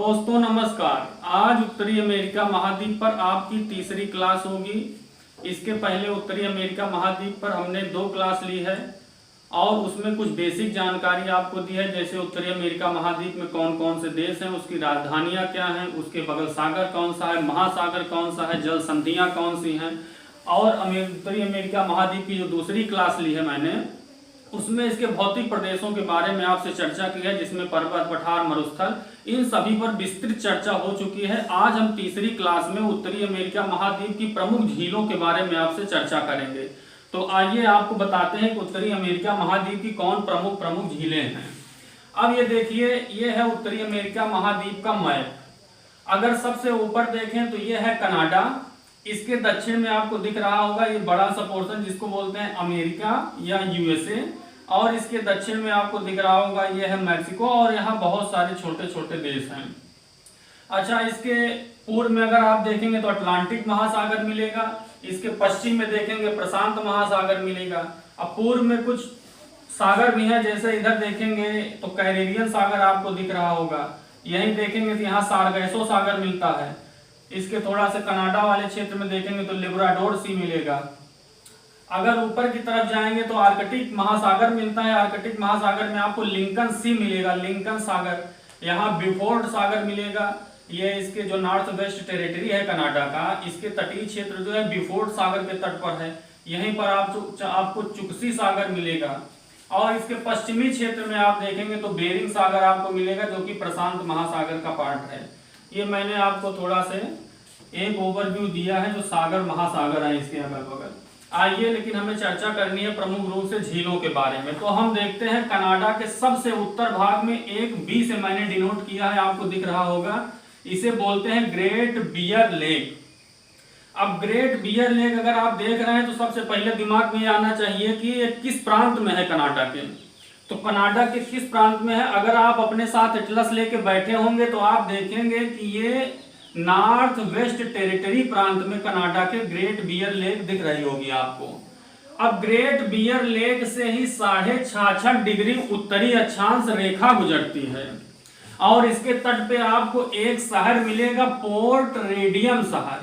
दोस्तों नमस्कार। आज उत्तरी अमेरिका महाद्वीप पर आपकी तीसरी क्लास होगी। इसके पहले उत्तरी अमेरिका महाद्वीप पर हमने 2 क्लास ली है और उसमें कुछ बेसिक जानकारी आपको दी है, जैसे उत्तरी अमेरिका महाद्वीप में कौन कौन से देश हैं, उसकी राजधानियां क्या हैं, उसके बगल सागर कौन सा है, महासागर कौन सा है, जल संधियां कौन सी हैं। और उत्तरी अमेरिका महाद्वीप की जो दूसरी क्लास ली है मैंने, उसमें इसके भौतिक प्रदेशों के बारे में आपसे चर्चा की है, जिसमें पर्वत, पठार, मरुस्थल, इन सभी पर विस्तृत चर्चा हो चुकी है। आज हम तीसरी क्लास में उत्तरी अमेरिका महाद्वीप की प्रमुख झीलों के बारे में आपसे चर्चा करेंगे। तो आइए आपको बताते हैं कि उत्तरी अमेरिका महाद्वीप की कौन प्रमुख झीलें हैं। अब ये देखिए, ये है उत्तरी अमेरिका महाद्वीप का मैप। अगर सबसे ऊपर देखें तो ये है कनाडा, इसके दक्षिण में आपको दिख रहा होगा ये बड़ा सा पोर्शन जिसको बोलते हैं अमेरिका या यूएसए, और इसके दक्षिण में आपको दिख रहा होगा ये है मैक्सिको, और यहाँ बहुत सारे छोटे छोटे देश हैं। अच्छा, इसके पूर्व में अगर आप देखेंगे तो अटलांटिक महासागर मिलेगा, इसके पश्चिम में देखेंगे प्रशांत महासागर मिलेगा। अब पूर्व में कुछ सागर भी हैं, जैसे इधर देखेंगे तो कैरेबियन सागर आपको दिख रहा होगा, यहीं देखेंगे तो यहाँ सारगैसो सागर मिलता है। इसके थोड़ा सा कनाडा वाले क्षेत्र में देखेंगे तो लिब्राडोर सी मिलेगा। अगर ऊपर की तरफ जाएंगे तो आर्कटिक महासागर मिलता है, आर्कटिक महासागर में आपको लिंकन सी मिलेगा, लिंकन सागर। यहाँ बिफोर्ड सागर मिलेगा, ये इसके जो नॉर्थ वेस्ट टेरिटरी है कनाडा का, इसके तटीय क्षेत्र जो है बिफोर्ड सागर के तट पर है, यहीं पर आपको चुक्सी सागर मिलेगा। और इसके पश्चिमी क्षेत्र में आप देखेंगे तो बेरिंग सागर आपको मिलेगा, जो कि प्रशांत महासागर का पार्ट है। ये मैंने आपको थोड़ा से एक ओवरव्यू दिया है जो सागर महासागर है इसके अगल बगल। आइए, लेकिन हमें चर्चा करनी है प्रमुख रूप से झीलों के बारे में। तो हम देखते हैं कनाडा के सबसे उत्तर भाग में एक बी से मैंने डिनोट किया है, आपको दिख रहा होगा, इसे बोलते हैं ग्रेट बियर लेक। अब ग्रेट बियर लेक अगर आप देख रहे हैं तो सबसे पहले दिमाग में आना चाहिए कि ये किस प्रांत में है कनाडा के। तो कनाडा के किस प्रांत में है, अगर आप अपने साथ एटलस लेके बैठे होंगे तो आप देखेंगे कि ये नॉर्थ वेस्ट टेरिटरी प्रांत में कनाडा के ग्रेट बियर लेक दिख रही होगी आपको। अब ग्रेट बियर लेक से ही 66.5 डिग्री उत्तरी अक्षांश रेखा गुजरती है, और इसके तट पे आपको एक शहर मिलेगा, पोर्ट रेडियम शहर।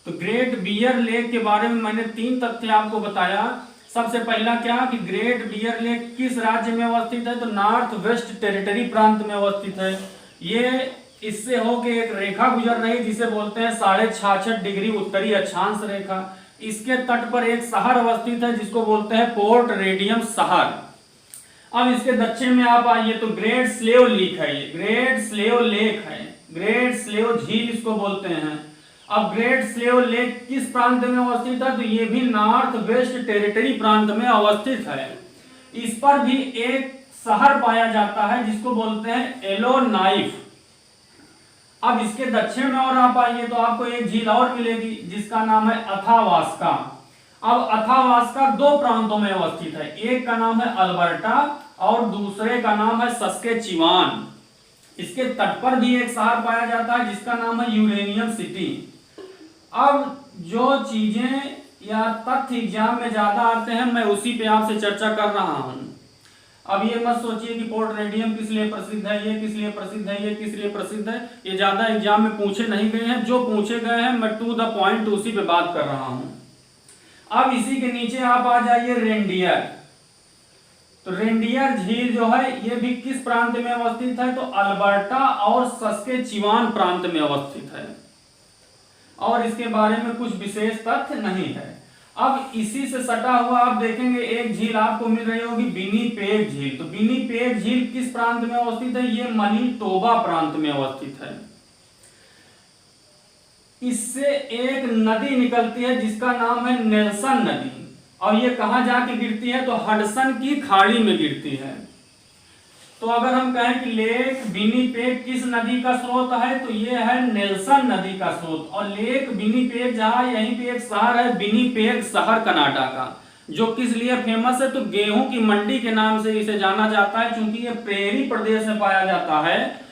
तो ग्रेट बियर लेक के बारे में मैंने 3 तथ्य आपको बताया। सबसे पहला क्या कि ग्रेट बियर लेक किस राज्य में अवस्थित है, तो नॉर्थ वेस्ट टेरिटरी प्रांत में अवस्थित है। ये इससे होके एक रेखा गुजर रही है जिसे बोलते हैं 66.5 डिग्री उत्तरी अक्षांश रेखा। इसके तट पर एक शहर अवस्थित है जिसको बोलते हैं पोर्ट रेडियम शहर। अब इसके दक्षिण में आप आइए तो ग्रेट स्लेव लेक है, ये ग्रेट स्लेव लेक है, ग्रेट स्लेव झील इसको बोलते हैं। अब ग्रेट स्लेव लेक किस प्रांत में अवस्थित है, तो ये भी नॉर्थ वेस्ट टेरिटरी प्रांत में अवस्थित है। इस पर भी एक शहर पाया जाता है जिसको बोलते हैं येलोनाइफ। अब इसके दक्षिण में और आप आइए तो आपको एक झील और मिलेगी जिसका नाम है अथावास्का। अब अथावास्का 2 प्रांतों में अवस्थित है, एक का नाम है अल्बर्टा और दूसरे का नाम है सस्केचुआन। इसके तट पर भी एक शहर पाया जाता है जिसका नाम है यूरेनियम सिटी। अब जो चीजें या तथ्य एग्जाम में ज्यादा आते हैं मैं उसी पे आपसे चर्चा कर रहा हूं। अब ये मत सोचिए कि पोर्ट रेडियम किस लिए प्रसिद्ध है, ये किस लिए प्रसिद्ध है, ये किस लिए प्रसिद्ध है, ये ज्यादा एग्जाम में पूछे नहीं गए हैं। जो पूछे गए हैं मैं टू द पॉइंट उसी पे बात कर रहा हूं। अब इसी के नीचे आप आ जाइए रेनडियर। तो रेनडियर झील जो है ये भी किस प्रांत में अवस्थित है, तो अल्बर्टा और सस्केचुआन प्रांत में अवस्थित है, और इसके बारे में कुछ विशेष तथ्य नहीं है। अब इसी से सटा हुआ आप देखेंगे एक झील आपको मिल रही होगी, विनिपेग झील। तो विनिपेग झील किस प्रांत में अवस्थित है, ये मनीटोबा प्रांत में अवस्थित है। इससे एक नदी निकलती है जिसका नाम है नेल्सन नदी, और ये कहां जाके गिरती है, तो हडसन की खाड़ी में गिरती है। तो अगर हम कहें कि लेक विनिपेग किस नदी का स्रोत है, तो ये है नेल्सन नदी का स्रोत। और लेक विनिपेग जहां, यहीं पे एक शहर है विनिपेग शहर कनाडा का, जो किस लिए फेमस है, तो गेहूं की मंडी के नाम से इसे जाना जाता है। क्योंकि ये प्रेरी प्रदेश में पाया जाता है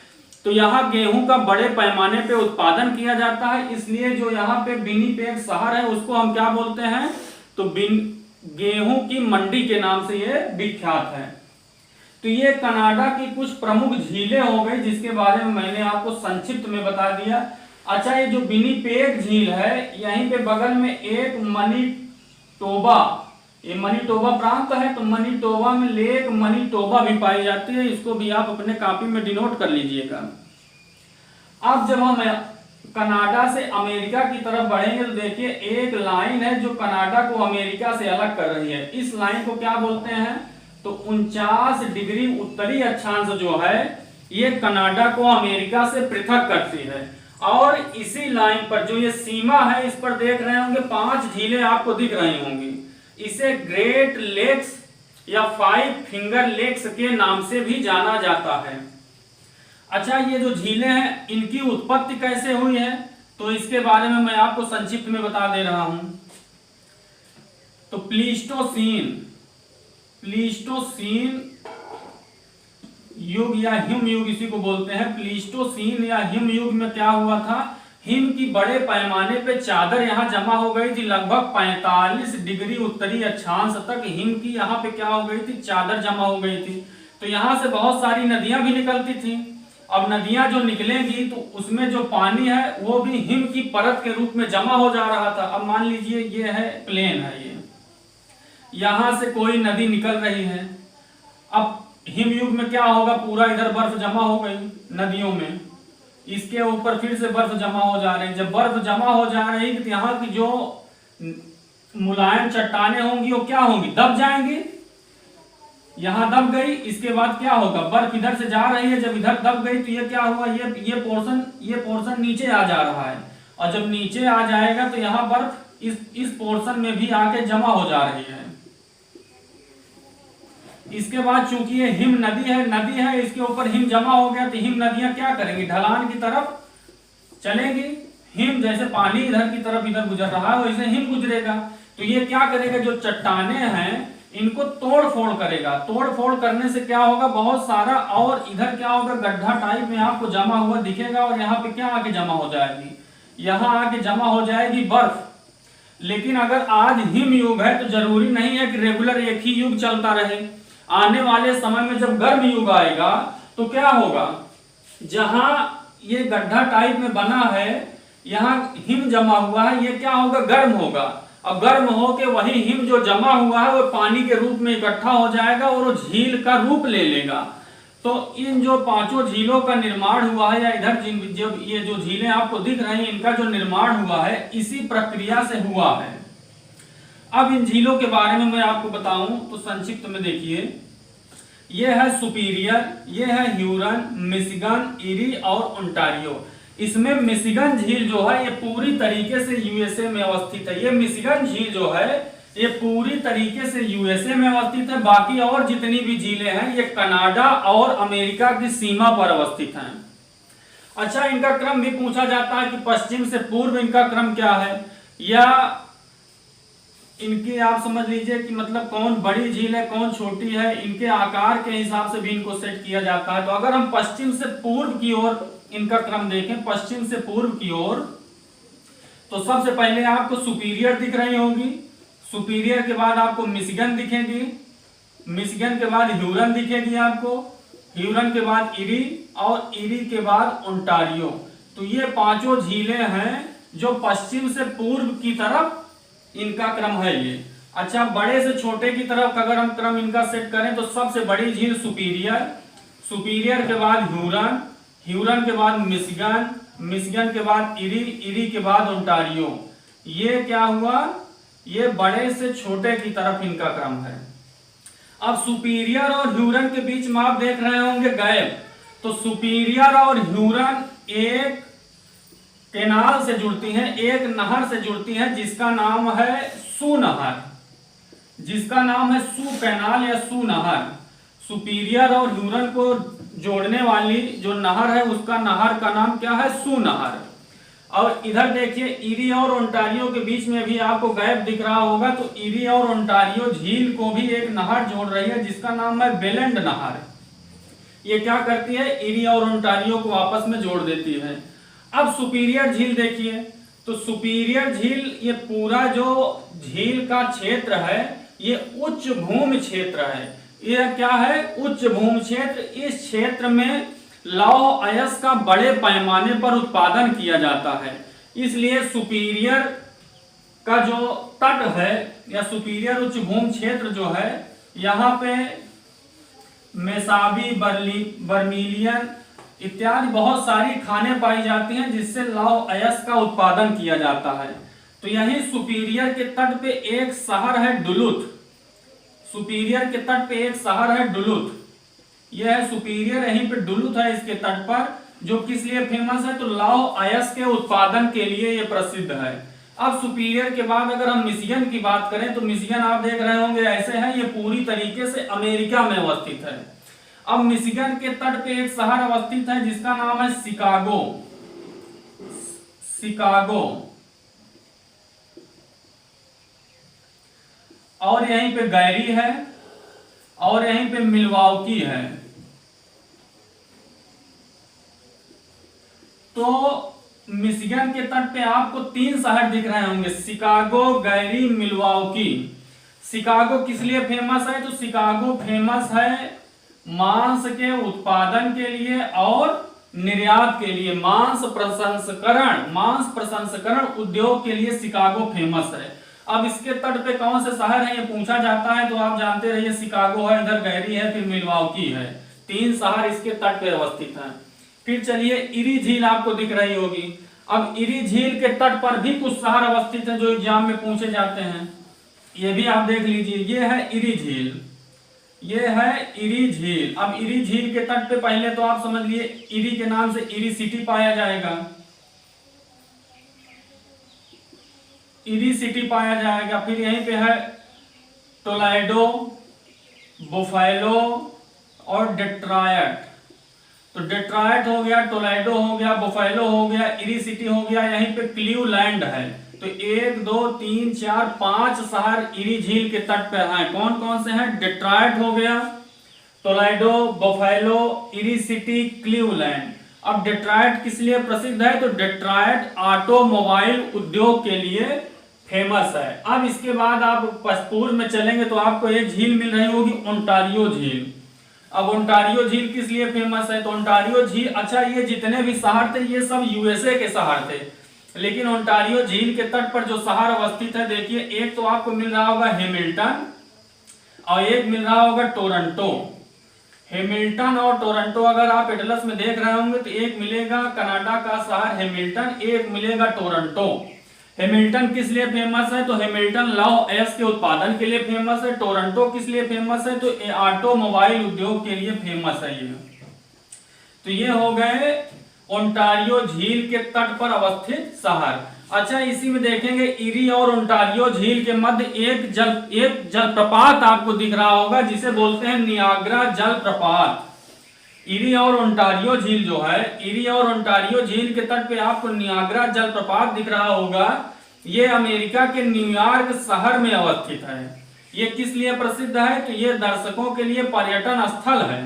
तो यहाँ गेहूं का बड़े पैमाने पे उत्पादन किया जाता है, इसलिए जो यहाँ पे विनिपेग शहर है उसको हम क्या बोलते हैं, तो गेहूं की मंडी के नाम से ये विख्यात है। तो ये कनाडा की कुछ प्रमुख झीलें हो गई जिसके बारे में मैंने आपको संक्षिप्त में बता दिया। अच्छा, ये जो विनिपेग झील है, यहीं पे बगल में एक मनीटोबा, ये मनीटोबा प्रांत है, तो मनीटोबा में लेक मनीटोबा भी पाई जाती है। इसको भी आप अपने कॉपी में डिनोट कर लीजिएगा। अब जब हम कनाडा से अमेरिका की तरफ बढ़ेंगे तो देखिए एक लाइन है जो कनाडा को अमेरिका से अलग कर रही है। इस लाइन को क्या बोलते हैं? तो 49 डिग्री उत्तरी अक्षांश जो है ये कनाडा को अमेरिका से पृथक करती है। और इसी लाइन पर जो ये सीमा है, इस पर देख रहे होंगे 5 झीलें आपको दिख रही होंगी। इसे ग्रेट लेक्स या 5 फिंगर लेक्स के नाम से भी जाना जाता है। अच्छा, ये जो झीलें हैं इनकी उत्पत्ति कैसे हुई है तो इसके बारे में मैं आपको संक्षिप्त में बता दे रहा हूं। तो प्लीस्टोसीन युग या हिम युग इसी को बोलते हैं। प्लीस्टोसीन या हिम युग में क्या हुआ था? हिम की बड़े पैमाने पे चादर यहाँ जमा हो गई थी। लगभग 45 डिग्री उत्तरी अक्षांश तक हिम की यहाँ पे क्या हो गई थी? चादर जमा हो गई थी। तो यहाँ से बहुत सारी नदियां भी निकलती थी। अब नदियां जो निकलेंगी तो उसमें जो पानी है वो भी हिम की परत के रूप में जमा हो जा रहा था। अब मान लीजिए ये है प्लेन है, ये यहां से कोई नदी निकल रही है। अब हिम युग में क्या होगा? पूरा इधर बर्फ जमा हो गई नदियों में, इसके ऊपर फिर से बर्फ जमा हो जा रही। जब बर्फ जमा हो जा रही तो यहाँ की जो मुलायम चट्टानें होंगी वो क्या होंगी? दब जाएंगी। यहाँ दब गई, इसके बाद क्या होगा? बर्फ इधर से जा रही है, जब इधर दब गई तो ये क्या हुआ? ये पोर्शन नीचे आ जा रहा है। और जब नीचे आ जाएगा तो यहाँ बर्फ इस पोर्शन में भी आके जमा हो जा रही है। इसके बाद चूंकि ये हिम नदी है, इसके ऊपर हिम जमा हो गया तो हिम नदियां क्या करेंगी? ढलान की तरफ चलेंगी। हिम जैसे पानी इधर की तरफ इधर गुजर रहा है वैसे हिम गुजरेगा। तो ये क्या करेगा? जो चट्टाने हैं इनको तोड़ फोड़ करेगा। तोड़ फोड़ करने से क्या होगा? बहुत सारा, और इधर क्या होगा? गड्ढा टाइप में आपको जमा हुआ दिखेगा। और यहाँ पे क्या आके जमा हो जाएगी? यहाँ आके जमा हो जाएगी बर्फ। लेकिन अगर आज हिम युग है तो जरूरी नहीं है कि रेगुलर एक ही युग चलता रहे। आने वाले समय में जब गर्म युग आएगा तो क्या होगा? जहां ये गड्ढा टाइप में बना है, यहाँ हिम जमा हुआ है, ये क्या होगा? गर्म होगा। और गर्म होके वही हिम जो जमा हुआ है वो पानी के रूप में इकट्ठा हो जाएगा और वो झील का रूप ले लेगा। तो इन जो 5 झीलों का निर्माण हुआ है, या इधर जब ये जो झीलें आपको दिख रही हैं इनका जो निर्माण हुआ है इसी प्रक्रिया से हुआ है। अब इन झीलों के बारे में मैं आपको बताऊं तो संक्षिप्त में देखिए, ये है सुपीरियर, ये है ह्यूरन, मिशिगन, इरी और ओंटारियो। इसमें मिशिगन झील जो है ये पूरी तरीके से यूएसए में अवस्थित है। ये मिशिगन झील जो है ये पूरी तरीके से यूएसए में अवस्थित है। बाकी और जितनी भी झीलें हैं ये कनाडा और अमेरिका की सीमा पर अवस्थित हैं। अच्छा, इनका क्रम भी पूछा जाता है कि पश्चिम से पूर्व इनका क्रम क्या है, या इनकी आप समझ लीजिए कि मतलब कौन बड़ी झील है कौन छोटी है, इनके आकार के हिसाब से भी इनको सेट किया जाता है। तो अगर हम पश्चिम से पूर्व की ओर इनका क्रम देखें, पश्चिम से पूर्व की ओर, तो सबसे पहले आपको सुपीरियर दिख रही होगी। सुपीरियर के बाद आपको मिशिगन दिखेगी, मिशिगन के बाद ह्यूरन दिखेगी आपको, ह्यूरन के बाद इरी, और इरी के बाद ओंटारियो। तो ये 5 झीलें हैं जो पश्चिम से पूर्व की तरफ इनका क्रम है ये। अच्छा, बड़े से छोटे की तरफ अगर हम क्रम इनका सेट करें तो सबसे बड़ी झील सुपीरियर, सुपीरियर के बाद ह्यूरन, ह्यूरन के बाद मिशिगन, मिशिगन के बाद इरी, इरी के बाद ओंटारियो। ये क्या हुआ? ये बड़े से छोटे की तरफ इनका क्रम है। अब सुपीरियर और ह्यूरन के बीच में आप देख रहे होंगे गैप। तो सुपीरियर और ह्यूरन एक केनाल से जुड़ती हैं, एक नहर से जुड़ती हैं जिसका नाम है सू नहर, जिसका नाम है सू कैनाल या सू नहर। सुपीरियर और ह्यूरन को जोड़ने वाली जो नहर है उसका नहर का नाम क्या है? सू नहर। और इधर देखिए इरी और ओंटारियो के बीच में भी आपको गैप दिख रहा होगा। तो इरी और ओंटारियो झील को भी एक नहर जोड़ रही है जिसका नाम है बेलेंड नहर। ये क्या करती है? इरी और ओंटारियो को आपस में जोड़ देती है। अब सुपीरियर झील देखिए, तो सुपीरियर झील ये पूरा जो झील का क्षेत्र है ये उच्च भूमि क्षेत्र है। यह क्या है? उच्च भूमि क्षेत्र। इस क्षेत्र में लौह अयस्क का बड़े पैमाने पर उत्पादन किया जाता है, इसलिए सुपीरियर का जो तट है या सुपीरियर उच्च भूमि क्षेत्र जो है, यहाँ पे मेसाबी, बर्मिलियन इत्यादि बहुत सारी खानें पाई जाती हैं जिससे लौह अयस्क का उत्पादन किया जाता है। तो यही सुपीरियर के तट पे एक शहर है डुलुथ। सुपीरियर के तट पे एक शहर है डुलुथ। यह है सुपीरियर, यहीं पे डुलुथ है इसके तट पर, जो किस लिए फेमस है? तो लौह अयस्क के उत्पादन के लिए ये प्रसिद्ध है। अब सुपीरियर के बाद अगर हम मिशिगन की बात करें तो मिशिगन आप देख रहे होंगे ऐसे है, ये पूरी तरीके से अमेरिका में अवस्थित है। अब मिशिगन के तट पे एक शहर अवस्थित है जिसका नाम है शिकागो। शिकागो। और यहीं पे गैरी है और यहीं पे मिल्वाउकी है। तो मिशिगन के तट पे आपको 3 शहर दिख रहे होंगे, शिकागो, गैरी, मिल्वाउकी। शिकागो किस लिए फेमस है? तो शिकागो फेमस है मांस के उत्पादन के लिए और निर्यात के लिए। मांस प्रसंस्करण उद्योग के लिए शिकागो फेमस है। अब इसके तट पे कौन से शहर है ये पूछा जाता है तो आप जानते रहिए, शिकागो है, इधर गैरी है, फिर मिल्वाउकी है। 3 शहर इसके तट पे अवस्थित हैं। फिर चलिए इरी झील आपको दिख रही होगी। अब इरी झील के तट पर भी कुछ शहर अवस्थित हैं जो एग्जाम में पूछे जाते हैं, ये भी आप देख लीजिए। ये है इरी झील, ये है इरी झील। अब इरी झील के तट पे पहले तो आप समझ लिए इरी के नाम से इरी सिटी पाया जाएगा, इरी सिटी पाया जाएगा। फिर यहीं पे है टोलेडो, बुफेलो और डेट्रॉयट। तो डेट्रॉयट हो गया, टोलेडो हो गया, बुफेलो हो गया, इरी सिटी हो गया, यहीं पे क्लीवलैंड है। तो 1 2 3 4 5 शहर इरी झील के तट पर हैं। कौन कौन से हैं? डेट्रॉयट हो गया, Toledo, buffalo, eri city, Cleveland. अब डेट्रॉयट किस लिए प्रसिद्ध है? तो डेट्रॉयट ऑटोमोबाइल उद्योग के लिए फेमस है। अब इसके बाद आप पूर्व में चलेंगे तो आपको एक झील मिल रही होगी, ओंटारियो झील। अब ओंटारियो झील किस लिए फेमस है? तो ओंटारियो झील, अच्छा ये जितने भी शहर थे ये सब यूएसए के शहर थे, लेकिन ओंटारियो झील के तट पर जो शहर अवस्थित है, देखिए एक तो आपको मिल रहा होगा हैमिल्टन और एक मिल रहा होगा टोरंटो। हैमिल्टन और टोरंटो अगर आप एटलस में देख रहे होंगे तो एक मिलेगा कनाडा का शहर हैमिल्टन, एक मिलेगा टोरंटो। हैमिल्टन किस लिए फेमस है? तो हैमिल्टन लौह अयस्क के उत्पादन के लिए फेमस है। टोरंटो किस लिए फेमस है? तो ऑटोमोबाइल उद्योग के लिए फेमस है ये। तो ये हो गए ओंटारियो झील के तट पर अवस्थित शहर। अच्छा, इसी में देखेंगे इरी और ओंटारियो झील के मध्य एक जलप्रपात आपको दिख रहा होगा जिसे बोलते हैं नियाग्रा जलप्रपात। इरी और ओंटारियो झील जो है, इरी और ओंटारियो झील के तट पे आपको नियाग्रा जलप्रपात दिख रहा होगा। ये अमेरिका के न्यूयॉर्क शहर में अवस्थित है। ये किस लिए प्रसिद्ध है? तो ये दर्शकों के लिए पर्यटन स्थल है।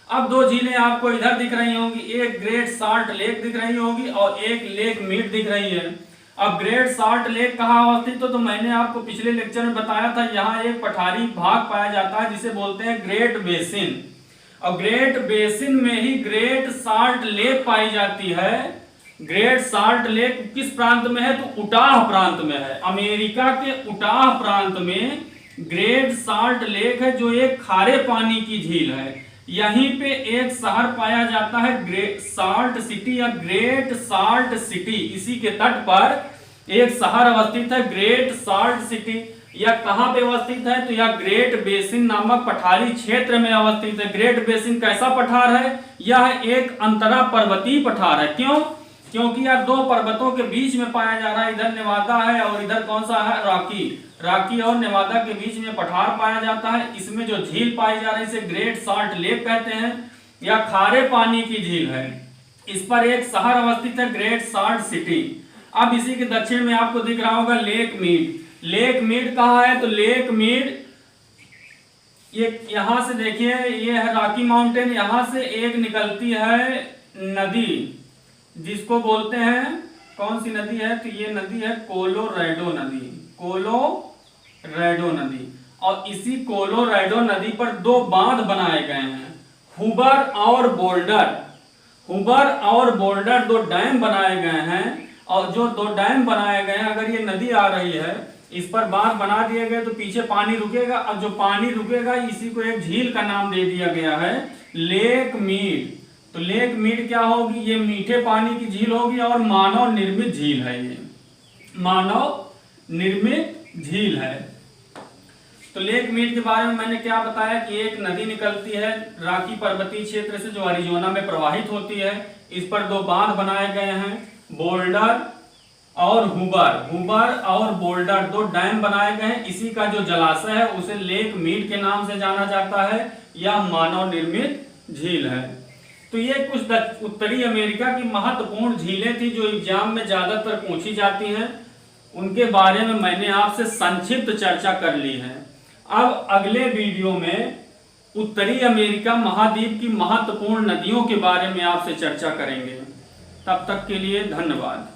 अब 2 झीलें आपको इधर दिख रही होंगी, एक ग्रेट साल्ट लेक दिख रही होगी और एक लेक मीड दिख रही है। अब ग्रेट साल्ट लेक कहाँ अवस्थित हो? तो मैंने आपको पिछले लेक्चर में बताया था, यहाँ एक पठारी भाग पाया जाता है जिसे बोलते हैं ग्रेट बेसिन। और ग्रेट बेसिन में ही ग्रेट साल्ट लेक पाई जाती है। ग्रेट साल्ट लेक किस प्रांत में है? तो उटाह प्रांत में है। अमेरिका के उटाह प्रांत में ग्रेट साल्ट लेक है जो एक खारे पानी की झील है। यहीं पे एक शहर पाया जाता है ग्रेट साल्ट सिटी या ग्रेट साल्ट सिटी। इसी के तट पर एक शहर अवस्थित है ग्रेट साल्ट सिटी। यह कहां पे अवस्थित है? तो यह ग्रेट बेसिन नामक पठारी क्षेत्र में अवस्थित है। ग्रेट बेसिन कैसा पठार है? यह एक अंतरा पर्वतीय पठार है। क्यों? क्योंकि यह 2 पर्वतों के बीच में पाया जा रहा है। इधर नेवादा है और इधर कौन सा है? रॉकी और नेवादा के बीच में पठार पाया जाता है। इसमें जो झील पाई जा रही है इसे ग्रेट साल्ट लेक कहते हैं। यह खारे पानी की झील है। इस पर एक शहर अवस्थित है ग्रेट साल्ट सिटी। अब इसी के दक्षिण में आपको दिख रहा होगा लेक मीड। लेक मीड कहाँ है? तो लेक मीड ये यहां से देखिए, ये है रॉकी माउंटेन, यहां से एक निकलती है नदी जिसको बोलते हैं, कौन सी नदी है? तो ये नदी है कोलोराडो नदी। कोलोराडो नदी। और इसी कोलोराडो नदी पर दो बांध बनाए गए हैं, हुबर और बोल्डर। हुबर और बोल्डर दो डैम बनाए गए हैं, और जो दो डैम बनाए गए हैं, अगर ये नदी आ रही है, इस पर बांध बना दिए गए तो पीछे पानी रुकेगा, और जो पानी रुकेगा इसी को एक झील का नाम दे दिया गया है, लेक मीड। तो लेक मीड क्या होगी? ये मीठे पानी की झील होगी और मानव निर्मित झील है। ये मानव निर्मित झील है। तो लेक मीड के बारे में मैंने क्या बताया कि एक नदी निकलती है रॉकी पर्वतीय क्षेत्र से, जो अरिजोना में प्रवाहित होती है। इस पर दो बांध बनाए गए हैं, बोल्डर और हुबर। हुबर और बोल्डर दो डैम बनाए गए हैं। इसी का जो जलाशय है उसे लेक मीड के नाम से जाना जाता है। यह मानव निर्मित झील है। तो ये कुछ उत्तरी अमेरिका की महत्वपूर्ण झीलें थी जो एग्जाम में ज्यादातर पूछी जाती हैं। उनके बारे में मैंने आपसे संक्षिप्त चर्चा कर ली है। अब अगले वीडियो में उत्तरी अमेरिका महाद्वीप की महत्वपूर्ण नदियों के बारे में आपसे चर्चा करेंगे। तब तक के लिए धन्यवाद।